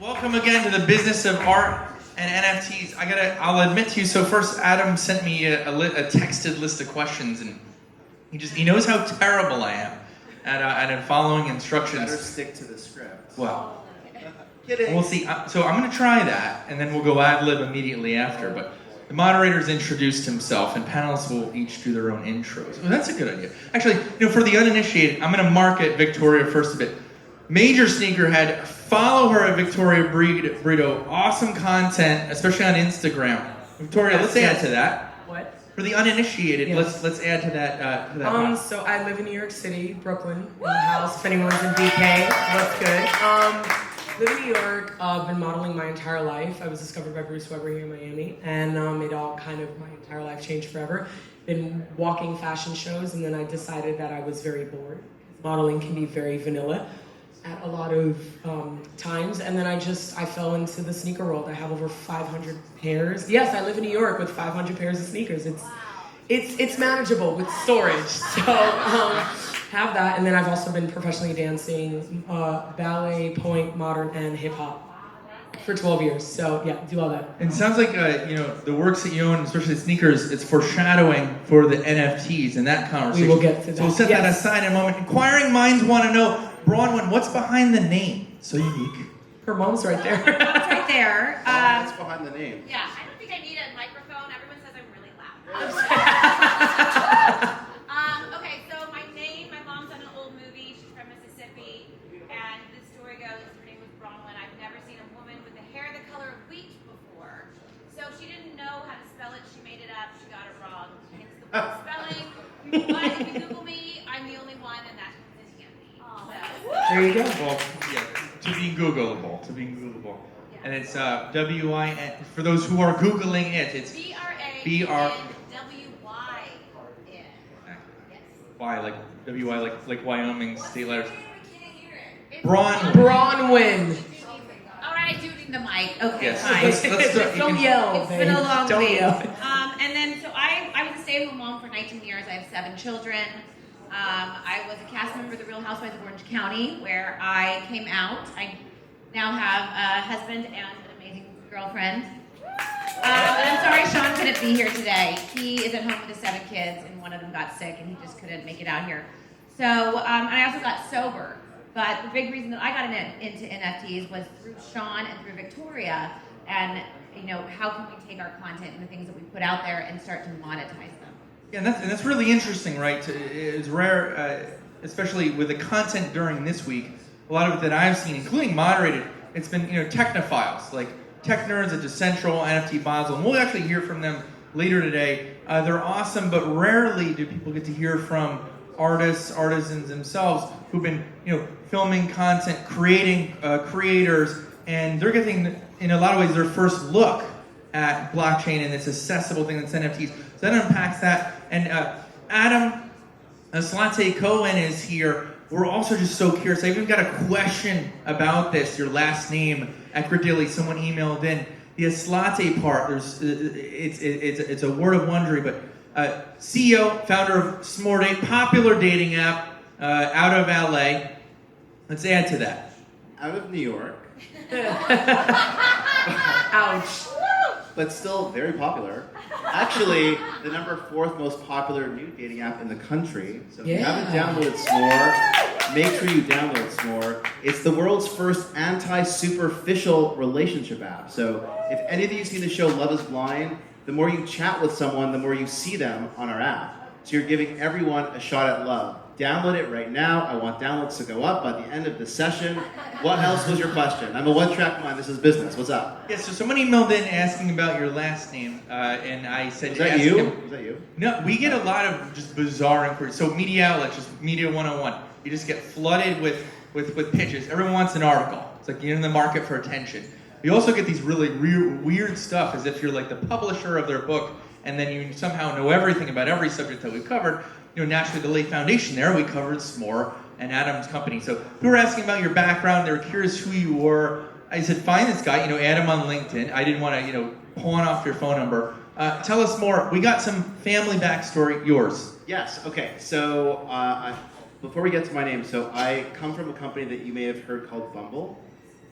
Welcome again to the business of art and NFTs. I'll admit to you. So first, Adam sent me a texted list of questions, and he knows how terrible I am at following instructions. Better stick to the script. Well, kidding. We'll see. So I'm going to try that, and then we'll go ad lib immediately after. But the moderator's introduced himself, and panelists will each do their own intros. Well, that's a good idea. Actually, for the uninitiated, I'm going to market Victoria first a bit. Major sneakerhead. Follow her at Victoria Brito. Awesome content, especially on Instagram. Victoria, let's add to that. What? For the uninitiated, Yes. let's add to that. So I live in New York City, Brooklyn, in the house. If anyone's in BK, what's good? Live in New York. Been modeling my entire life. I was discovered by Bruce Weber here in Miami, and it all kind of my entire life changed forever. Been walking fashion shows, and then I decided that I was very bored. Modeling can be very vanilla at a lot of times, and then I fell into the sneaker world. I have over 500 pairs. Yes, I live in New York with 500 pairs of sneakers. It's manageable with storage. So have that, and then I've also been professionally dancing ballet, point, modern, and hip hop for 12 years. So yeah, do all that. And it sounds like the works that you own, especially the sneakers, it's foreshadowing for the NFTs and that conversation. We will get to that. So we'll set that aside in a moment. Inquiring minds want to know, Braunwyn, what's behind the name? So unique. Her mom's right there. It's right there. What's behind the name? Yeah, I don't think I need a microphone. Everyone says I'm really loud. Okay, so my mom's on an old movie. She's from Mississippi. And the story goes, her name was Braunwyn. I've never seen a woman with the hair the color of wheat before. So she didn't know how to spell it. She made it up. She got it wrong. Hence the word spelling. But if you Google me, I'm the only one, and that is handy. There you go. Well, yeah, to be Googleable. Yeah. And it's W-I-N, for those who are Googling it, it's B-R-A-W-Y-N. Yes. Y, like W-Y, like Wyoming state letters. We can't hear it. Braunwyn. All right, I do need the mic. Okay, Yes. fine. Let's start. Don't yell. It's been a long Don't week. yell. And then, so I was a stay-at-home mom for 19 years. I have 7 children. I was a cast member of the Real Housewives of Orange County, where I came out. I now have a husband and an amazing girlfriend. I'm sorry Sean couldn't be here today. He is at home with his 7 kids, and one of them got sick, and he just couldn't make it out here. So, and I also got sober. But the big reason that I got into NFTs was through Sean and through Victoria, and how can we take our content and the things that we put out there and start to monetize them? Yeah, and that's really interesting, right? It's rare, especially with the content during this week. A lot of it that I've seen, including moderated, it's been technophiles, like tech nerds at Decentral, NFT Basel, and we'll actually hear from them later today. They're awesome, but rarely do people get to hear from artisans themselves who've been filming content, creating creators, and they're getting, in a lot of ways, their first look at blockchain and this accessible thing that's NFTs. So that unpacks that. And Adam Aslatei Cohen is here. We're also just so curious. I even got a question about this, your last name, Equidilly. Someone emailed in. The Aslatei part, it's a word of wondery, but CEO, founder of Smordate, popular dating app out of LA. Let's add to that. Out of New York, Ouch. but still very popular. Actually, the number 4th most popular new dating app in the country. So if you haven't downloaded S'more, make sure you download S'more. It's the world's first anti-superficial relationship app. So if any of you have seen the show Love is Blind, the more you chat with someone, the more you see them on our app. So you're giving everyone a shot at love. Download it right now. I want downloads to go up by the end of the session. What else was your question? I'm a one-track mind. This is business. What's up? Yeah, so someone emailed in asking about your last name, and I said, Was that ask you? him. Was that you? No, we get a lot of just bizarre inquiries. So media outlets, just Media 101, you just get flooded with pitches. Everyone wants an article. It's like you're in the market for attention. You also get these really weird stuff, as if you're like the publisher of their book, and then you somehow know everything about every subject that we've covered. Naturally, the Lay Foundation there, we covered S'more and Adam's company. So people were asking about your background. They were curious who you were. I said, find this guy, Adam on LinkedIn. I didn't want to, pawn off your phone number. Tell us more. We got some family backstory. Yours. Yes. Okay. So before we get to my name, so I come from a company that you may have heard called Bumble.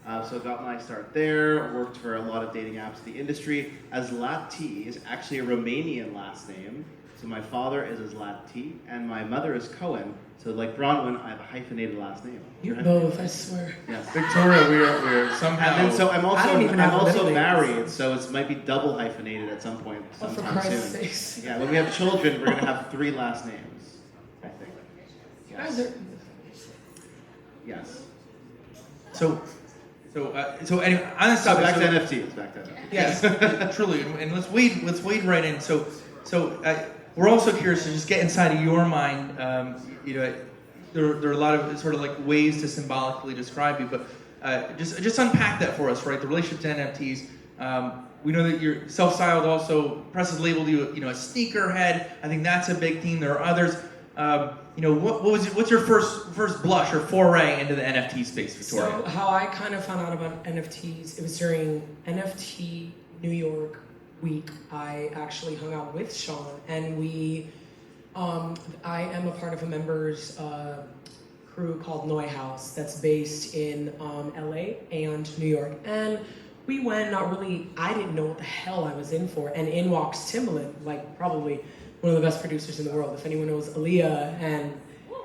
So got my start there, worked for a lot of dating apps in the industry. Aslatei is actually a Romanian last name. So my father is Aslatei, and my mother is Cohen. So like Braunwyn, I have a hyphenated last name. You both, I swear. Yes. Victoria, we're somehow. And then so I'm I don't even have also middle names. married, so it might be double hyphenated at some point, Oh, for sometime Christ's soon. sakes. Yeah, when we have children, we're gonna have 3 last names, I think. You guys Yes. are- Yes. So anyway, on this So topic. back to so- NFTs. Back to NFTs. Yes, truly, and let's wade right in. So we're also curious to just get inside of your mind. There are a lot of sort of like ways to symbolically describe you, but just unpack that for us, right? The relationship to NFTs. We know that you're self-styled, also press has labeled you, a sneakerhead. I think that's a big theme. There are others. What's your first blush or foray into the NFT space, Victoria? So how I kind of found out about NFTs, it was during NFT New York week. I actually hung out with Sean, and I am a part of a members crew called House that's based in LA and New York. And we went, I didn't know what the hell I was in for. And in walks Timbaland, like probably one of the best producers in the world. If anyone knows Aaliyah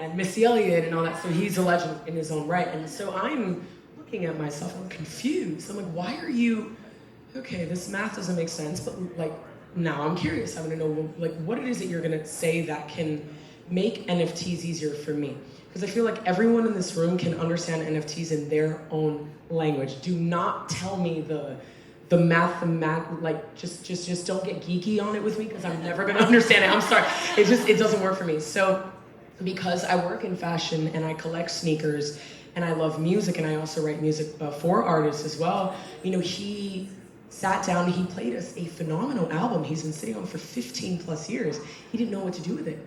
and Missy Elliott and all that, so he's a legend in his own right. And so I'm looking at myself, I'm confused. I'm like, why are you, okay, this math doesn't make sense, but like, now I'm curious. I want to know like what it is that you're gonna say that can make NFTs easier for me. Because I feel like everyone in this room can understand NFTs in their own language. Do not tell me the math, like just don't get geeky on it with me because I'm never gonna understand it. I'm sorry, it doesn't work for me. So because I work in fashion and I collect sneakers and I love music and I also write music for artists as well, he sat down, he played us a phenomenal album he's been sitting on for 15 plus years. He didn't know what to do with it.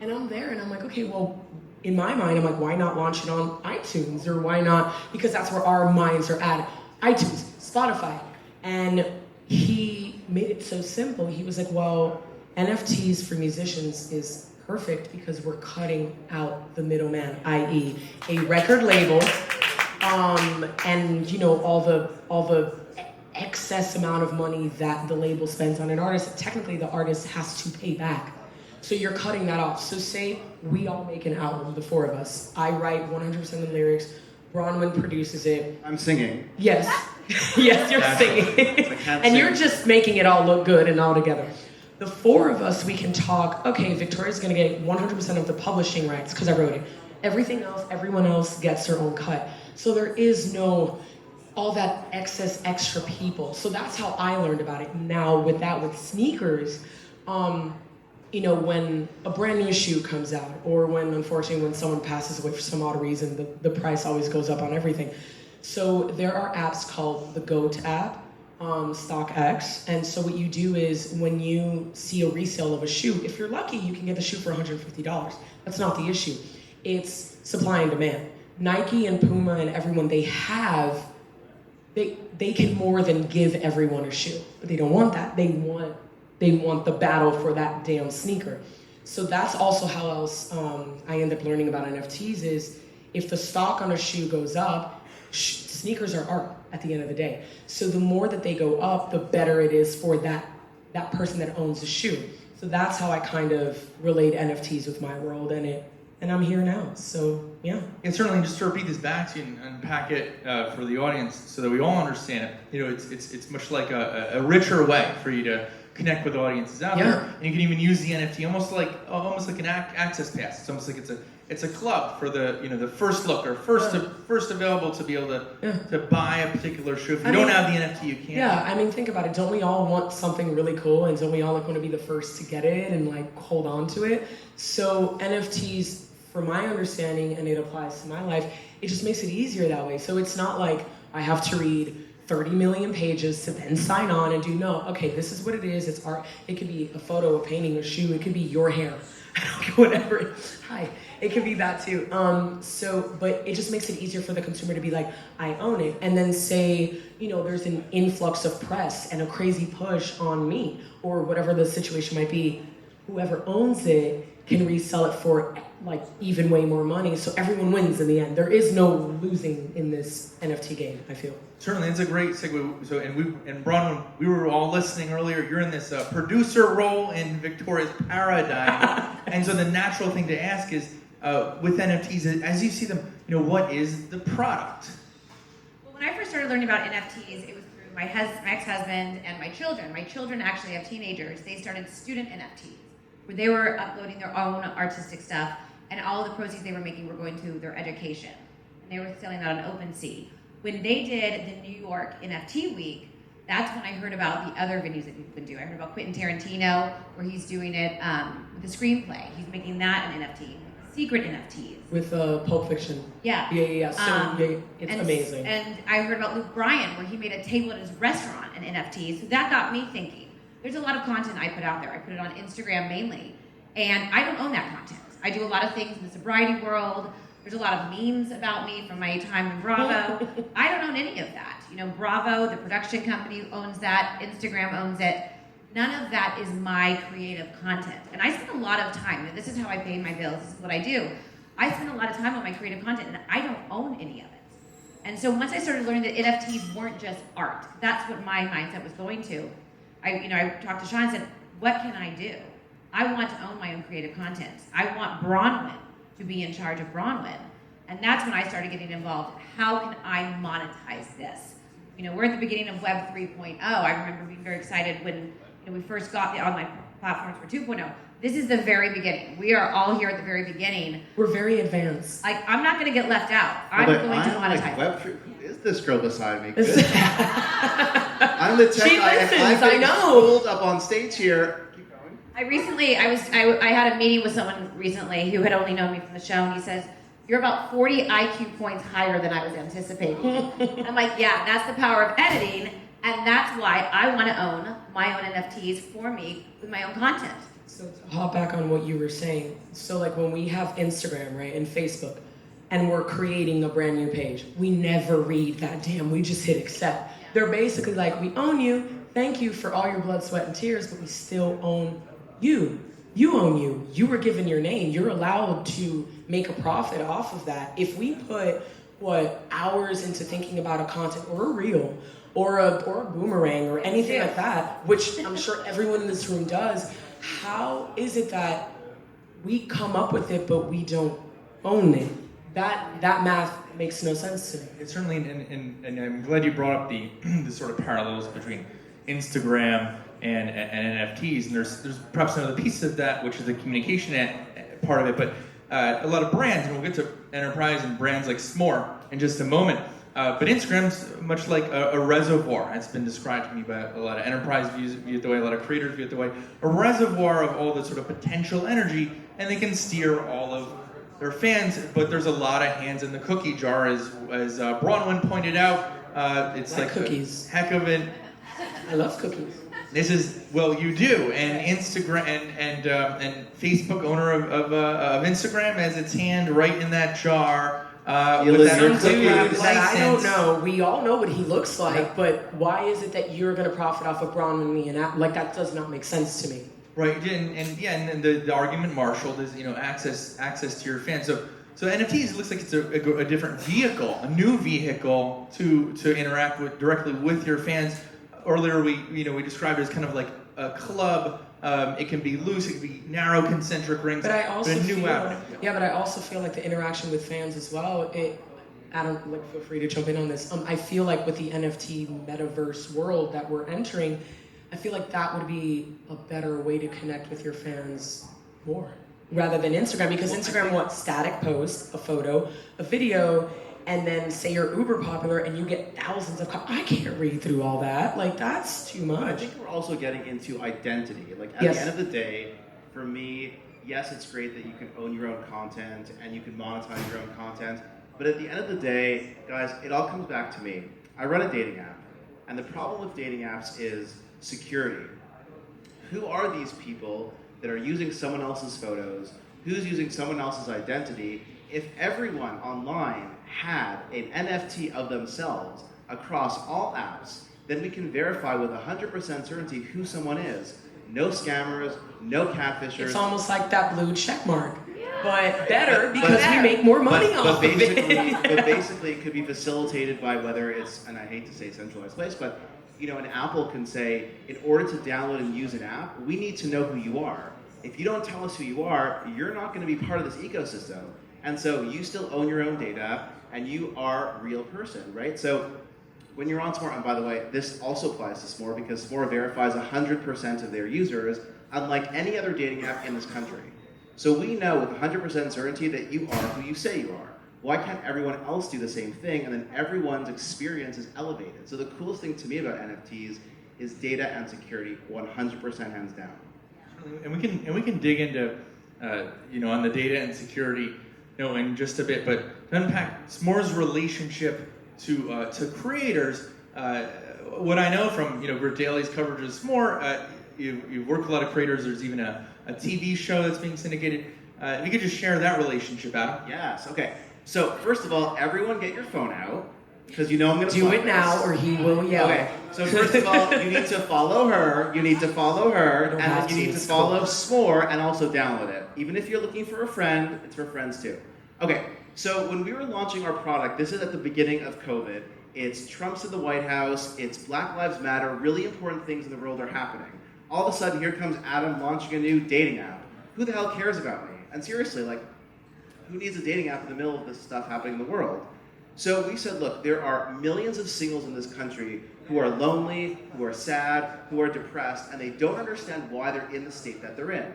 And I'm there and I'm like, okay, well, in my mind, I'm like, why not launch it on iTunes? Or why not, because that's where our minds are at. iTunes, Spotify. And he made it so simple. He was like, well, NFTs for musicians is perfect because we're cutting out the middleman, i.e. a record label, and all the excess amount of money that the label spends on an artist. Technically, the artist has to pay back. So you're cutting that off. So say we all make an album, the 4 of us. I write 100% of the lyrics. Braunwyn produces it. I'm singing. Yes. Yes, you're singing. And you're just making it all look good and all together. The 4 of us, we can talk, okay, Victoria's gonna get 100% of the publishing rights because I wrote it. Everything else, everyone else gets their own cut. So there is no all that excess extra people. So that's how I learned about it. Now with sneakers, when a brand new shoe comes out, or unfortunately when someone passes away for some odd reason, the price always goes up on everything. So there are apps called the GOAT app, StockX, and so what you do is when you see a resale of a shoe, if you're lucky, you can get the shoe for $150. That's not the issue. It's supply and demand. Nike and Puma and everyone, they can more than give everyone a shoe, but they don't want that. They want the battle for that damn sneaker. So that's also how else I end up learning about NFTs is if the stock on a shoe goes up, sneakers are art at the end of the day. So the more that they go up, the better it is for that person that owns the shoe. So that's how I kind of relate NFTs with my world and I'm here now. So yeah. And certainly, just to repeat this back to you and unpack it for the audience so that we all understand it. It's much like a richer way for you to connect with audiences out there, and you can even use the NFT almost like an access pass. It's almost like it's a club for the first look or first available to be able to buy a particular shoe. If you don't have the NFT, you can't. Yeah, think about it. Don't we all want something really cool, and don't we all want to be the first to get it and hold on to it? So NFTs, from my understanding, and it applies to my life, it just makes it easier that way. So it's not like I have to read 30 million pages to then sign on and okay, this is what it is, it's art. It could be a photo, a painting, a shoe, it could be your hair, whatever. Hi, it could be that too. But it just makes it easier for the consumer to be like, I own it. And then say, there's an influx of press and a crazy push on me, or whatever the situation might be. Whoever owns it can resell it for like even way more money. So everyone wins in the end. There is no losing in this NFT game, I feel. Certainly, it's a great segue. So, and Braunwyn, we were all listening earlier. You're in this producer role in Victoria's paradigm, and so the natural thing to ask is, with NFTs, as you see them, what is the product? Well, when I first started learning about NFTs, it was through my ex-husband and my children. My children actually have teenagers. They started student NFTs, where they were uploading their own artistic stuff, and all of the proceeds they were making were going to their education. And they were selling that on OpenSea. When they did the New York NFT week, that's when I heard about the other venues that people can do. I heard about Quentin Tarantino, where he's doing it with a screenplay. He's making that an NFT, secret NFTs. With Pulp Fiction. Yeah. Yeah. So it's amazing. And I heard about Luke Bryan, where he made a table at his restaurant an NFT. So that got me thinking. There's a lot of content I put out there. I put it on Instagram mainly. And I don't own that content. I do a lot of things in the sobriety world. There's a lot of memes about me from my time in Bravo. I don't own any of that. Bravo, the production company, owns that. Instagram owns it. None of that is my creative content. And I spend a lot of time, and this is how I pay my bills, this is what I do. I spend a lot of time on my creative content, and I don't own any of it. And so once I started learning that NFTs weren't just art, that's what my mindset was going to. I talked to Sean and said, what can I do? I want to own my own creative content. I want Braunwyn to be in charge of Braunwyn. And that's when I started getting involved. How can I monetize this? We're at the beginning of Web 3.0. I remember being very excited when we first got the online platforms for 2.0. This is the very beginning. We are all here at the very beginning. We're very advanced. I'm not going to get left out. I'm going to monetize. Like Web 3. Who is this girl beside me? I'm the tech She guy, listens, and I know. pulled up on stage here. Keep going. I had a meeting with someone recently who had only known me from the show, and he says, you're about 40 IQ points higher than I was anticipating. I'm like, yeah, that's the power of editing, and that's why I want to own my own NFTs for me with my own content. So to hop back on what you were saying, so like when we have Instagram, right, and Facebook, and we're creating a brand new page, we never read that damn, we just hit accept. Yeah. They're basically like, we own you, thank you for all your blood, sweat, and tears, but we still own you. You own you. You were given your name. You're allowed to make a profit off of that. If we put, hours into thinking about a content or a reel or a boomerang or anything like that, which I'm sure everyone in this room does, how is it that we come up with it but we don't own it? That math makes no sense to me. It's certainly, and I'm glad you brought up the sort of parallels between Instagram and NFTs, and there's perhaps another piece of that, which is the communication part of it, but a lot of brands, and we'll get to enterprise and brands like S'more in just a moment, but Instagram's much like a reservoir. It's been described to me by a lot of enterprise view it the way, a lot of creators view it the way, a reservoir of all the sort of potential energy, and they can steer all of their fans, but there's a lot of hands in the cookie jar, as Braunwyn pointed out. It's like cookies. A heck of it. I love cookies. This is, well, you do, and Instagram and Facebook, owner of Instagram, has its hand right in that jar. With that Some dude license. that I don't know. We all know what he looks like, but why is it that you're going to profit off of Braunwyn and me? And that does not make sense to me. Right, and the argument marshaled is access to your fans. So NFTs, it looks like it's a different vehicle, a new vehicle to interact directly with your fans. Earlier we described it as kind of like a club. It can be loose, it can be narrow concentric rings. But I also but I also feel like the interaction with fans as well. Adam, feel free to jump in on this. I feel like with the NFT metaverse world that we're entering, I feel like that would be a better way to connect with your fans more, rather than Instagram, because Instagram wants static posts, a photo, a video, and then say you're uber popular and you get thousands of I can't read through all that. That's too much. I think we're also getting into identity. At Yes. the end of the day, for me, yes, it's great that you can own your own content and you can monetize your own content. But at the end of the day, guys, it all comes back to me. I run a dating app, and the problem with dating apps is security. Who are these people that are using someone else's photos? Who's using someone else's identity? If everyone online had an NFT of themselves across all apps, then we can verify with 100% certainty who someone is. no scammers, no catfishers. It's almost like that blue check mark, but better because we make more money off of it. But basically, it could be facilitated by whether it's, and I hate to say centralized place, but an Apple can say, in order to download and use an app, we need to know who you are. If you don't tell us who you are, you're not going to be part of this ecosystem. And so you still own your own data, and you are a real person, right? So when you're on S'more, and by the way, this also applies to S'more because S'more verifies 100% of their users, unlike any other dating app in this country. So we know with 100% certainty that you are who you say you are. Why can't everyone else do the same thing, and then everyone's experience is elevated? So the coolest thing to me about NFTs is data and security, 100% hands down. And we can dig into on the data and security in just a bit, but to unpack S'more's relationship to creators. What I know from Britt Daly's coverage of S'more, you've worked with a lot of creators. There's even a TV show that's being syndicated. If you could just share that relationship, Adam. Yes. Okay. So first of all, everyone get your phone out because I'm going to do it now, or he will yell. Okay. So first of all, you need to follow her. You need to follow her, and then you need to follow S'more and also download it. Even if you're looking for a friend, it's for friends too. Okay. So when we were launching our product, this is at the beginning of COVID. It's Trump's in the White House. It's Black Lives Matter. Really important things in the world are happening. All of a sudden, here comes Adam launching a new dating app. Who the hell cares about me? And seriously, who needs a dating app in the middle of this stuff happening in the world? So we said, look, there are millions of singles in this country who are lonely, who are sad, who are depressed, and they don't understand why they're in the state that they're in.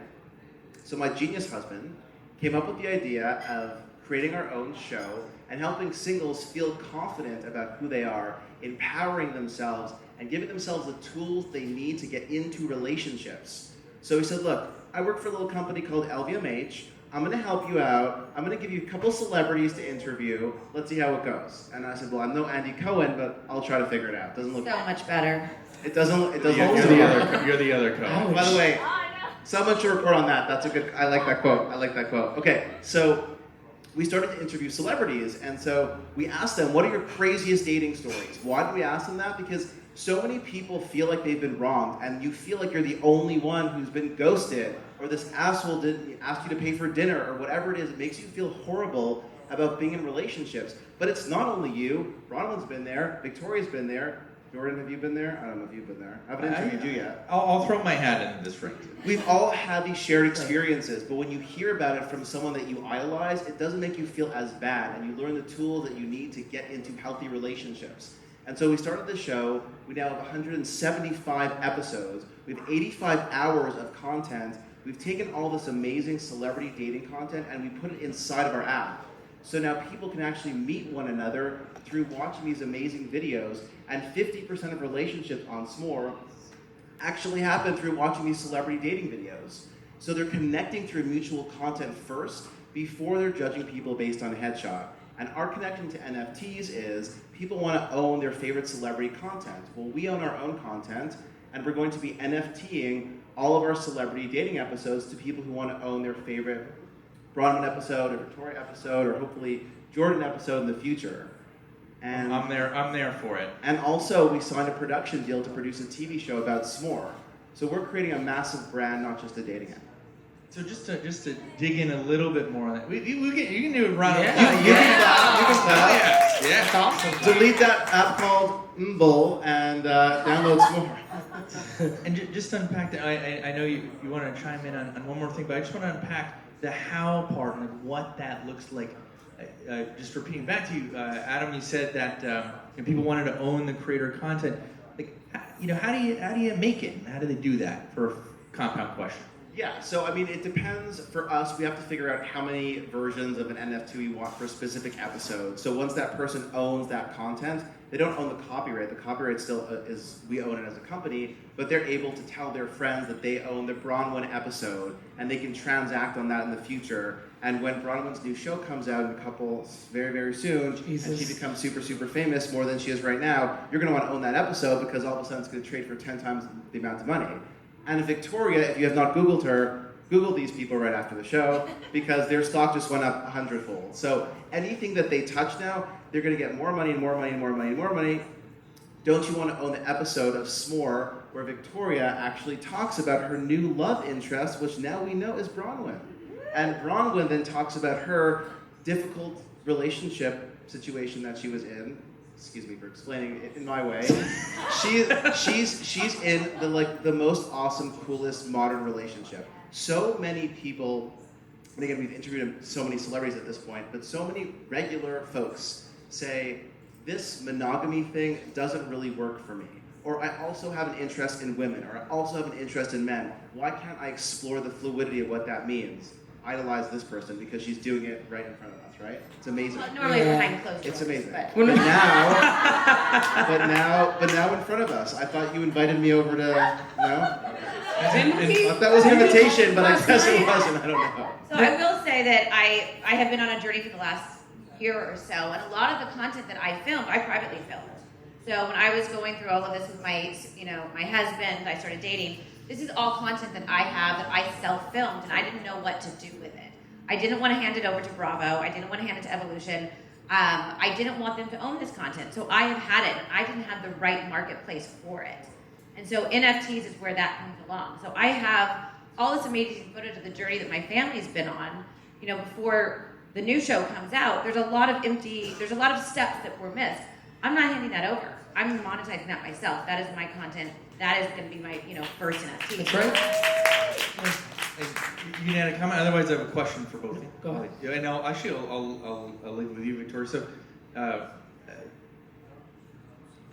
So my genius husband came up with the idea of creating our own show and helping singles feel confident about who they are, empowering themselves, and giving themselves the tools they need to get into relationships. So he said, look, I work for a little company called LVMH. I'm going to help you out. I'm going to give you a couple celebrities to interview. Let's see how it goes. And I said, well, I'm no Andy Cohen, but I'll try to figure it out. Doesn't look so much better. It doesn't look You're the other Cohen. By the way, someone should report on that. That's a good. I like that quote. Okay, so we started to interview celebrities, and so we asked them, what are your craziest dating stories? Why did we ask them that? Because so many people feel like they've been wronged, and you feel like you're the only one who's been ghosted, or this asshole didn't ask you to pay for dinner, or whatever it is. It makes you feel horrible about being in relationships. But it's not only you. Braunwyn's been there. Victoria's been there. Jordan, have you been there? I don't know if you've been there. I haven't interviewed you yet. I'll throw my hat into this ring. We've all had these shared experiences, but when you hear about it from someone that you idolize, it doesn't make you feel as bad, and you learn the tools that you need to get into healthy relationships. And so we started the show. We now have 175 episodes. We have 85 hours of content. We've taken all this amazing celebrity dating content and we put it inside of our app. So now people can actually meet one another through watching these amazing videos, and 50% of relationships on S'more actually happen through watching these celebrity dating videos. So they're connecting through mutual content first before they're judging people based on a headshot. And our connection to NFTs is people want to own their favorite celebrity content. Well, we own our own content, and we're going to be NFTing all of our celebrity dating episodes to people who want to own their favorite Braunwyn episode or Victoria episode or hopefully Jordan episode in the future. And I'm there for it. And also, we signed a production deal to produce a TV show about S'more. So we're creating a massive brand, not just a dating app. So just to dig in a little bit more on that, you can do it right. You can clap. Yeah, That's awesome. Delete that app called Mbull and download S'more. And just to unpack that, I know you want to chime in on one more thing, but I just want to unpack the how part and what that looks like. Just repeating back to you, Adam, you said that people wanted to own the creator content. How do you make it? How do they do that? For a compound question. Yeah, so I mean, it depends. For us, we have to figure out how many versions of an NFT we want for a specific episode. So once that person owns that content, they don't own the copyright. The copyright still is, we own it as a company, but they're able to tell their friends that they own the Braunwyn episode, and they can transact on that in the future. And when Braunwyn's new show comes out in a couple, very, very soon, and she becomes super, super famous, more than she is right now, you're going to want to own that episode because all of a sudden it's going to trade for 10 times the amount of money. And Victoria, if you have not Googled her, Google these people right after the show because their stock just went up 100-fold. So anything that they touch now, they're going to get more money and more money and more money and more money Don't You Want to Own the episode of S'more, where Victoria actually talks about her new love interest, which now we know is Braunwyn. And Braunwyn then talks about her difficult relationship situation that she was in. Excuse me for explaining it in my way. She's in the most awesome, coolest modern relationship. So many people, and again we've interviewed so many celebrities at this point, but so many regular folks say, this monogamy thing doesn't really work for me. Or I also have an interest in women, or I also have an interest in men. Why can't I explore the fluidity of what that means? Idolize this person because she's doing it right in front of us, right? It's amazing. Well, normally behind closed doors. It's amazing. But But now in front of us. I thought you invited me over to, no? Didn't Thought that was an invitation, but I guess it wasn't. I don't know. So I will say that I have been on a journey for the last year or so, and a lot of the content that I filmed, I privately filmed. So when I was going through all of this with my husband, I started dating. This is all content that I have that I self-filmed, and I didn't know what to do with it. I didn't want to hand it over to Bravo. I didn't want to hand it to Evolution. I didn't want them to own this content. So I have had it, and I didn't have the right marketplace for it. And so NFTs is where that comes along. So I have all this amazing footage of the journey that my family's been on. Before the new show comes out, there's a lot of steps that were missed. I'm not handing that over. I'm monetizing that myself. That is my content. That is going to be my, first NFT. That's right. You can add a comment. Otherwise, I have a question for both of you. Go ahead. Yeah, and I'll leave with you, Victoria. So,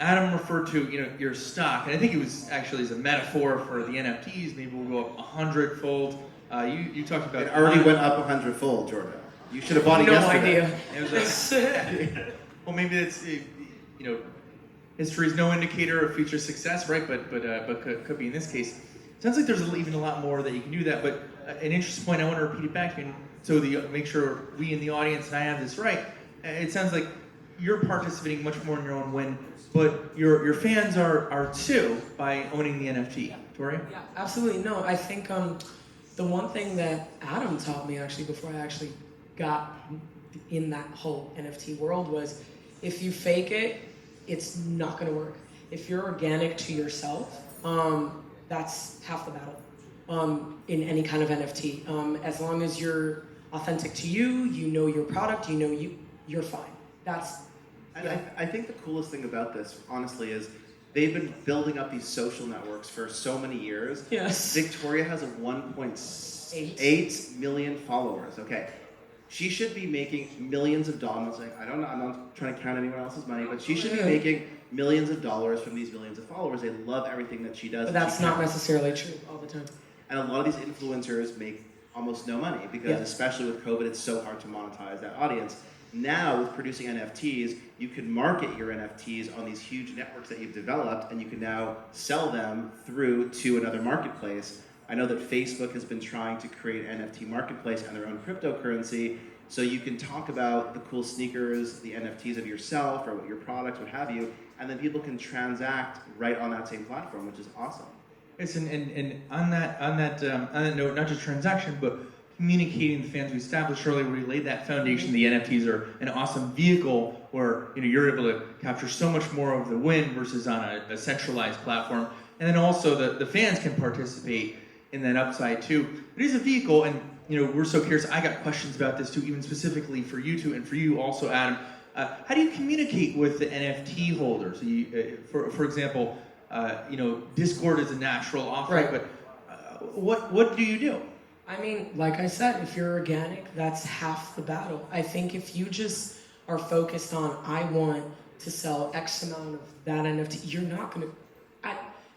Adam referred to your stock, and I think it was actually as a metaphor for the NFTs. Maybe we'll go up 100-fold. You talked about It already went up 100-fold, Jordan. You should have bought it yesterday. Idea. It was well, maybe it's history is no indicator of future success, right? But could be in this case. Sounds like there's even a lot more that you can do that. But an interesting point, I want to repeat it back to you, so make sure we in the audience and I have this right. It sounds like you're participating much more in your own win, but your fans are too by owning the NFT. Victoria? Yeah, absolutely. No, I think the one thing that Adam taught me actually before I actually got in that whole NFT world was if you fake it, it's not going to work. If you're organic to yourself, that's half the battle in any kind of NFT. As long as you're authentic to you, you know your product, you're fine. I think the coolest thing about this, honestly, is they've been building up these social networks for so many years. Yes. Victoria has a 1.8 million followers. Okay. She should be making millions of dollars. I don't know, I'm not trying to count anyone else's money, but she should be making millions of dollars from these millions of followers. They love everything that she does. But that's not necessarily true all the time. And a lot of these influencers make almost no money because especially with COVID, it's so hard to monetize that audience. Now, with producing NFTs, you can market your NFTs on these huge networks that you've developed, and you can now sell them through to another marketplace. I know that Facebook has been trying to create an NFT marketplace and their own cryptocurrency, so you can talk about the cool sneakers, the NFTs of yourself, or your products, what have you, and then people can transact right on that same platform, which is awesome. Yes, and on that note, not just transaction, but communicating to fans we established earlier, where we laid that foundation. The NFTs are an awesome vehicle where you're able to capture so much more of the win versus on a centralized platform, and then also the fans can participate in that upside too. It is a vehicle, and we're so curious. I got questions about this too, even specifically for you two, and for you also, Adam. How do you communicate with the NFT holders? For example, Discord is a natural offer, right. But what do you do? I mean, like I said, if you're organic, that's half the battle. I think if you just are focused on, I want to sell X amount of that NFT, you're not going to...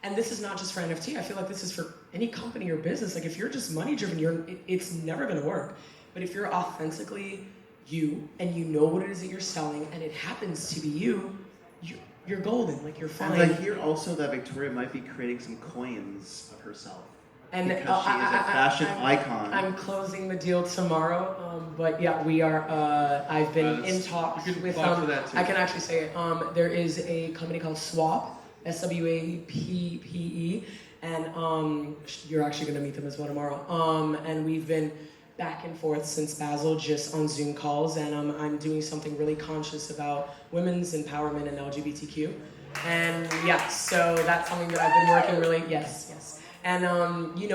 And this is not just for NFT. I feel like this is for any company or business. Like, if you're just money-driven, it's never going to work. But if you're authentically you, and you know what it is that you're selling, and it happens to be you're golden. Like, you're fine. And I hear also that Victoria might be creating some coins of herself. And because she is a fashion icon. I'm closing the deal tomorrow, but yeah, we are. I've been in talks with. For that too. I can actually say it. There is a company called Swap, SWAPPE, and you're actually going to meet them as well tomorrow. And we've been back and forth since Basel, just on Zoom calls, and I'm doing something really conscious about women's empowerment and LGBTQ. And yeah, so that's something that I've been working really, yes. And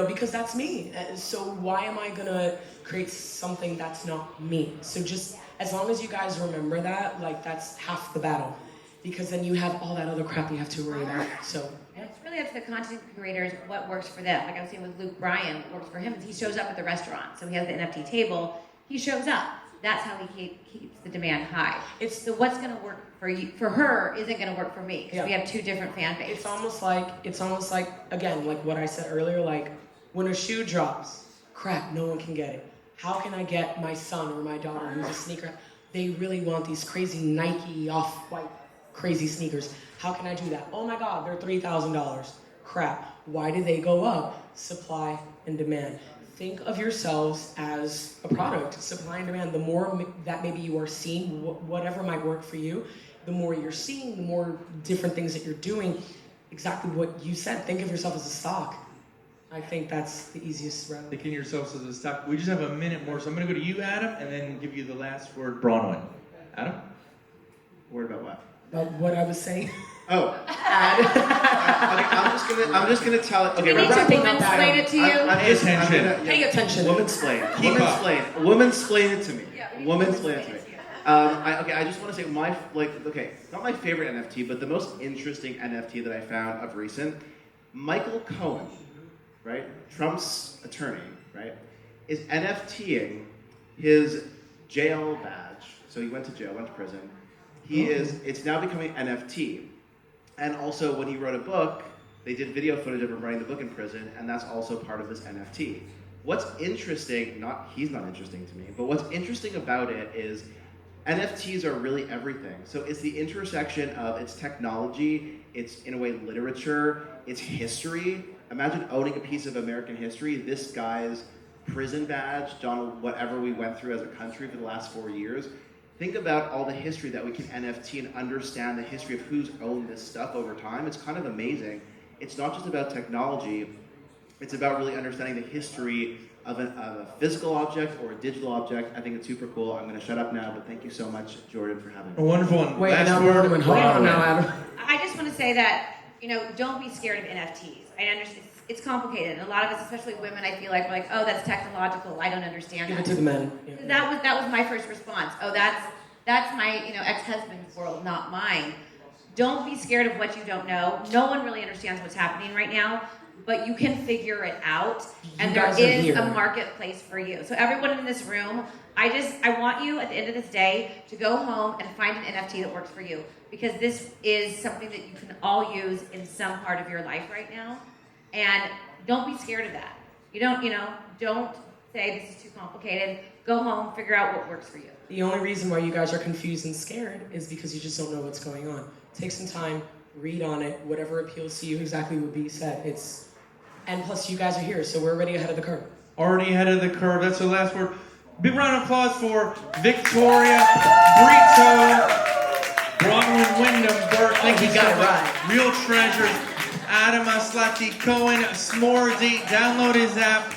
because that's me. So why am I gonna create something that's not me? So just as long as you guys remember that, like that's half the battle. Because then you have all that other crap you have to worry about. So And it's really up to the content creators what works for them. Like I was saying with Luke Bryan, what works for him is he shows up at the restaurant. So he has the NFT table, he shows up. That's how he keeps the demand high. So what's going to work for you, for her, isn't going to work for me. Because we have two different fan bases. It's almost like again, like what I said earlier, like when a shoe drops, crap, no one can get it. How can I get my son or my daughter who's a sneaker? They really want these crazy Nike off-white crazy sneakers. How can I do that? Oh my God, they're $3,000. Crap. Why do they go up? Supply and demand. Think of yourselves as a product, supply and demand. The more that maybe you are seeing, whatever might work for you, the more you're seeing, the more different things that you're doing. Exactly what you said. Think of yourself as a stock. I think that's the easiest route. Thinking yourselves as a stock. We just have a minute more, so I'm going to go to you, Adam, and then give you the last word, Braunwyn. Adam? Word about what? About what I was saying. Oh. Okay, I'm just gonna tell it. Okay, Do we need to wrapping up woman-splain it to you? Pay attention. Pay attention. Woman-splain. Keep up. Woman-splain it to me. Yeah, we need to Woman-splain it to me. woman-splain it I just want to say not my favorite NFT, but the most interesting NFT that I found of recent. Michael Cohen, right? Trump's attorney, right? Is NFTing his jail badge. So he went to jail, went to prison. It's now becoming NFT. And also, when he wrote a book, they did video footage of him writing the book in prison, and that's also part of this NFT. What's interesting, he's not interesting to me, but what's interesting about it is NFTs are really everything. So it's the intersection of its technology, it's in a way literature, it's history. Imagine owning a piece of American history, this guy's prison badge, Donald, whatever we went through as a country for the last 4 years. Think about all the history that we can NFT and understand the history of who's owned this stuff over time. It's kind of amazing. It's not just about technology, it's about really understanding the history of a physical object or a digital object. I think it's super cool. I'm going to shut up now, but thank you so much, Jordan, for having me. A wonderful one. Wait, last now, word, hold on now, Adam. I just want to say that, don't be scared of NFTs. I understand it's complicated. And a lot of us, especially women, I feel like we're like, oh, that's technological. I don't understand Give that. it to the men. Yeah. That was my first response. Oh, that's my ex-husband's world, not mine. Don't be scared of what you don't know. No one really understands what's happening right now, but you can figure it out, and there is a marketplace for you. So everyone in this room, I want you at the end of this day to go home and find an NFT that works for you, because this is something that you can all use in some part of your life right now, and don't be scared of that. Don't say this is too complicated. Go home, figure out what works for you. The only reason why you guys are confused and scared is because you just don't know what's going on. Take some time, read on it, whatever appeals to you, exactly what B said. And plus you guys are here, so we're already ahead of the curve. Already ahead of the curve. That's the last word. Big round of applause for Victoria, Brito, Braunwyn Windham-Burke. Thank you so much. Right. Real treasures. Adam Aslatei, Cohen, S'moresy. Download his app.